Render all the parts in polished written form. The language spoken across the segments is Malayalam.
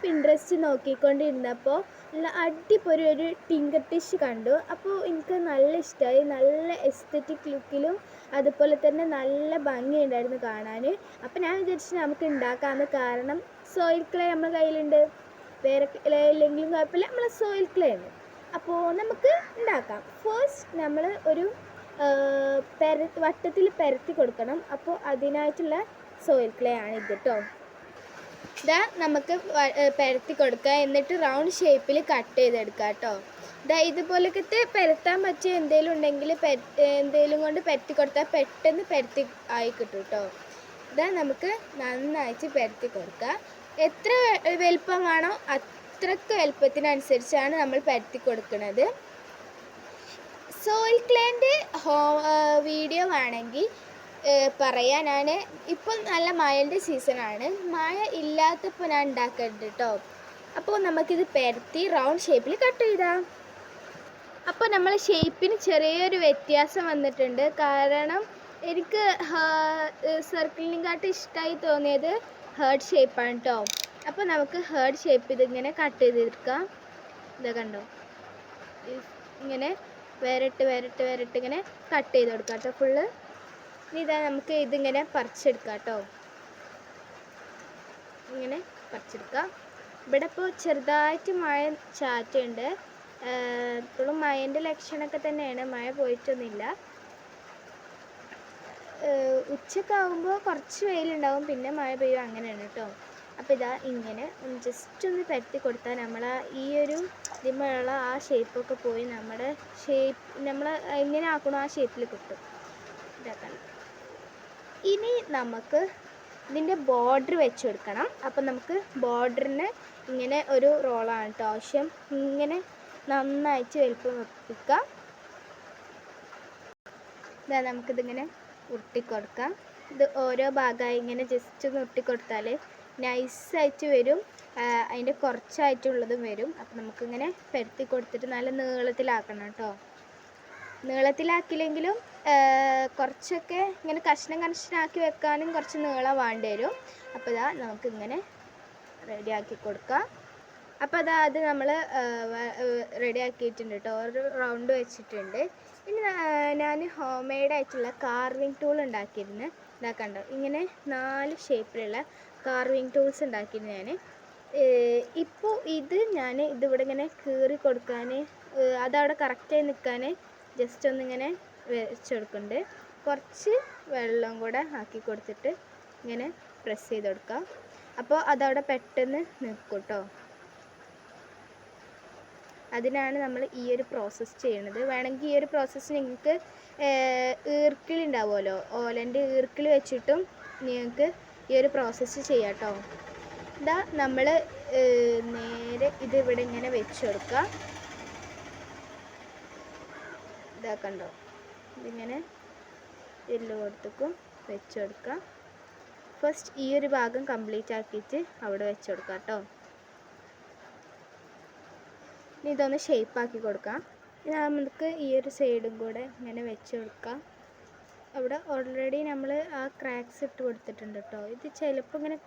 പിൻട്രസ്റ്റ് നോക്കിക്കൊണ്ടിരുന്നപ്പോൾ നല്ല അടിപൊളി ഒരു ടിങ്കർ ടിഷ് കണ്ടു. അപ്പോൾ എനിക്ക് നല്ല ഇഷ്ടമായി. നല്ല എസ്തെറ്റിക് ലുക്കിലും അതുപോലെ തന്നെ നല്ല ഭംഗിയുണ്ടായിരുന്നു കാണാൻ. അപ്പോൾ ഞാൻ വിചാരിച്ചു നമുക്ക് ഉണ്ടാക്കാമെന്ന്. കാരണം സോയിൽ ക്ലേ നമ്മുടെ കയ്യിലുണ്ട്, വേറെ ക്ലേ ഇല്ലെങ്കിലും കുഴപ്പമില്ല, നമ്മളെ സോയിൽ ക്ലേ ഉണ്ട്. അപ്പോൾ നമുക്ക് ഉണ്ടാക്കാം. ഫസ്റ്റ് നമ്മൾ ഒരു വട്ടത്തിൽ പരത്തി കൊടുക്കണം. അപ്പോൾ അതിനായിട്ടുള്ള സോയിൽ ക്ലേ ആണ് ഇത് കേട്ടോ. ഇതാ നമുക്ക് പരത്തി കൊടുക്കുക, എന്നിട്ട് റൗണ്ട് ഷേപ്പിൽ കട്ട് ചെയ്തെടുക്കുക കേട്ടോ. ഇതാ ഇതുപോലത്തെ പരത്താൻ പറ്റിയ എന്തെങ്കിലും ഉണ്ടെങ്കിൽ എന്തെങ്കിലും കൊണ്ട് പരത്തി കൊടുത്താൽ പെട്ടെന്ന് പരത്തി ആയി കിട്ടും കേട്ടോ. ഇതാ നമുക്ക് നന്നായിട്ട് പരത്തി കൊടുക്കുക. എത്ര വലുപ്പം വേണോ അത്രയ്ക്ക് വലുപ്പത്തിനനുസരിച്ചാണ് നമ്മൾ പരത്തി കൊടുക്കുന്നത്. സോയിൽ ക്ലേൻ്റെ വീഡിയോ വേണമെങ്കിൽ പറയാം. ഞാൻ ഇപ്പോൾ നല്ല മഴൻ്റെ സീസണാണ്, മഴ ഇല്ലാത്തപ്പോൾ ഞാൻ ഉണ്ടാക്കരുത് കേട്ടോ. അപ്പോൾ നമുക്കിത് പരത്തി റൗണ്ട് ഷേപ്പിൽ കട്ട് ചെയ്താം. അപ്പോൾ നമ്മൾ ഷേപ്പിന് ചെറിയൊരു വ്യത്യാസം വന്നിട്ടുണ്ട്. കാരണം എനിക്ക് സർക്കിളിനെക്കാട്ടും ഇഷ്ടമായി തോന്നിയത് ഹേർട്ട് ഷേപ്പാണ് കേട്ടോ. അപ്പോൾ നമുക്ക് ഹേർട്ട് ഷേപ്പ് ഇതിങ്ങനെ കട്ട് ചെയ്തെടുക്കാം. ഇതാ കണ്ടോ, ഇങ്ങനെ വരട്ട് ഇങ്ങനെ കട്ട് ചെയ്ത് കൊടുക്കാം കേട്ടോ ഫുള്ള്. ഇനി ഇതാ നമുക്ക് ഇതിങ്ങനെ പറിച്ചെടുക്കാം കേട്ടോ. ഇങ്ങനെ പറിച്ചെടുക്കാം. ഇവിടെ ഇപ്പോൾ ചെറുതായിട്ട് മഴ ചാറ്റുണ്ട്. ഇപ്പോഴും മഴൻ്റെ ലക്ഷണമൊക്കെ തന്നെയാണ്, മഴ പോയിട്ടൊന്നുമില്ല. ഉച്ചക്കാവുമ്പോൾ കുറച്ച് വെയിലുണ്ടാവും, പിന്നെ മഴ പെയ്യും, അങ്ങനെയാണ് കേട്ടോ. അപ്പോൾ ഇതാ ഇങ്ങനെ ജസ്റ്റ് ഒന്ന് പരത്തി കൊടുത്താൽ നമ്മൾ ഈ ഒരു ഇതിലുള്ള ആ ഷേപ്പൊക്കെ പോയി നമ്മുടെ ഷേപ്പ് നമ്മൾ എങ്ങനെ ആക്കണോ ആ ഷേപ്പിൽ കിട്ടും. ഇതാക്കണം. ഇനി നമുക്ക് ഇതിൻ്റെ ബോർഡർ വെച്ച് കൊടുക്കണം. അപ്പം നമുക്ക് ബോർഡറിന് ഇങ്ങനെ ഒരു റോളാണ് കേട്ടോ ആവശ്യം. ഇങ്ങനെ നന്നായിട്ട് വലുപ്പം വെപ്പിക്കാം. ഇതാ നമുക്കിതിങ്ങനെ ഉരുട്ടിക്കൊടുക്കാം. ഇത് ഓരോ ഭാഗമായി ഇങ്ങനെ ജസ്റ്റ് ഒന്ന് ഉരുട്ടിക്കൊടുത്താൽ നൈസായിട്ട് വരും. അതിൻ്റെ കുറച്ചായിട്ടുള്ളതും വരും. അപ്പം നമുക്കിങ്ങനെ പരത്തി കൊടുത്തിട്ട് നല്ല നീളത്തിലാക്കണം കേട്ടോ. നീളത്തിലാക്കിയില്ലെങ്കിലും കുറച്ചൊക്കെ ഇങ്ങനെ കഷ്ണാക്കി വെക്കാനും കുറച്ച് നീളം വേണ്ടി വരും. അപ്പോൾ ഇതാ നമുക്കിങ്ങനെ റെഡിയാക്കി കൊടുക്കാം. അപ്പോൾ അത് നമ്മൾ റെഡിയാക്കിയിട്ടുണ്ട് കേട്ടോ. ഒരു റൗണ്ട് വെച്ചിട്ടുണ്ട്. ഇനി ഞാൻ ഹോം മെയ്ഡായിട്ടുള്ള കാർവിങ് ടൂൾ ഉണ്ടാക്കിയിരുന്നു. ഇതാക്കണ്ടോ, ഇങ്ങനെ 4 ഷേപ്പിലുള്ള കാർവിങ് ടൂൾസ് ഉണ്ടാക്കിയിരുന്നു ഞാൻ. ഇപ്പോൾ ഇതിവിടെ ഇങ്ങനെ കീറി കൊടുക്കാൻ, അതവിടെ കറക്റ്റായി നിൽക്കാൻ ജസ്റ്റ് ഒന്നിങ്ങനെ വെച്ച് കൊടുക്കുന്നുണ്ട്. കുറച്ച് വെള്ളം കൂടെ ആക്കി കൊടുത്തിട്ട് ഇങ്ങനെ പ്രസ് ചെയ്ത് കൊടുക്കാം. അപ്പോൾ അതവിടെ പെട്ടെന്ന് നിൽക്കും കേട്ടോ. അതിനാണ് നമ്മൾ ഈ ഒരു പ്രോസസ്സ് ചെയ്യണത്. വേണമെങ്കിൽ ഈ ഒരു പ്രോസസ്സ് നിങ്ങൾക്ക് ഈർക്കിളുണ്ടാവുമല്ലോ, ഓലൻ്റെ ഈർക്കിൾ വെച്ചിട്ടും നിങ്ങൾക്ക് ഈ ഒരു പ്രോസസ്സ് ചെയ്യാം കേട്ടോ. ഇതാ നമ്മൾ നേരെ ഇതിവിടെ ഇങ്ങനെ വെച്ച് കൊടുക്കുക. ഇതാ കണ്ടോ, ഇതിങ്ങനെ എല്ലായിടത്തേക്കും വെച്ച് കൊടുക്കുക. ഫസ്റ്റ് ഈ ഒരു ഭാഗം കംപ്ലീറ്റ് ആക്കിയിട്ട് അവിടെ വെച്ച് കൊടുക്കാം കേട്ടോ. ഇനി ഇതൊന്ന് ഷേപ്പാക്കി കൊടുക്കാം. ഇനി നമുക്ക് ഈ ഒരു സൈഡും കൂടെ ഇങ്ങനെ വെച്ച് കൊടുക്കാം. അവിടെ ഓൾറെഡി നമ്മൾ ആ ക്രാക്സ് ഇട്ട് കൊടുത്തിട്ടുണ്ട് കേട്ടോ. ഇത് ചിലപ്പോൾ ഇങ്ങനെ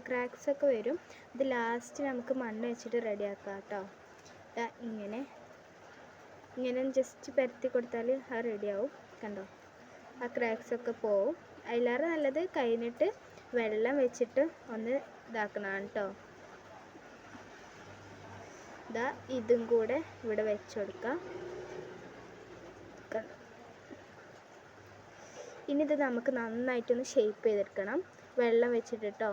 ക്രാക്സൊക്കെ വരും. ഇത് ലാസ്റ്റ് നമുക്ക് മണ്ണ് വെച്ചിട്ട് റെഡിയാക്കാം കേട്ടോ. ഇങ്ങനെ ജസ്റ്റ് പരത്തി കൊടുത്താൽ അത് റെഡിയാവും. കണ്ടോ, ആ ക്രാക്സൊക്കെ പോവും. അതിലേറെ നല്ലത് കഴിഞ്ഞിട്ട് വെള്ളം വെച്ചിട്ട് ഒന്ന് ഇതാക്കണതാണ് കേട്ടോ. ഇതും കൂടെ ഇവിടെ വെച്ച് കൊടുക്കാം. ഇനി ഇത് നമുക്ക് നന്നായിട്ടൊന്ന് ഷേപ്പ് ചെയ്തെടുക്കണം വെള്ളം വെച്ചിട്ട് കേട്ടോ.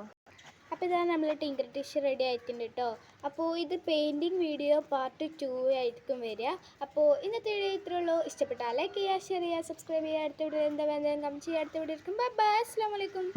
അപ്പോൾ ഇതാണ് നമ്മൾ ടിങ്കർ ടിഷ് റെഡി ആയിട്ടുണ്ട് കേട്ടോ. അപ്പോൾ ഇത് പെയിൻറ്റിങ് വീഡിയോ പാർട്ട് 2 ആയിരിക്കും വരിക. അപ്പോൾ ഇന്നത്തെ വീഡിയോ ഇത്രയേ ഉള്ളൂ. ഇഷ്ടപ്പെട്ടാൽ ലൈക്ക് ചെയ്യുക, ഷെയർ ചെയ്യുക, സബ്സ്ക്രൈബ് ചെയ്യുക. അടുത്ത വീഡിയോ എന്താ വേണ്ടത് കമൻറ്റ് ചെയ്യുക. അടുത്ത വീഡിയോ ഇരിക്കും. ബൈ ബൈ, അസ്സലാമു അലൈക്കും.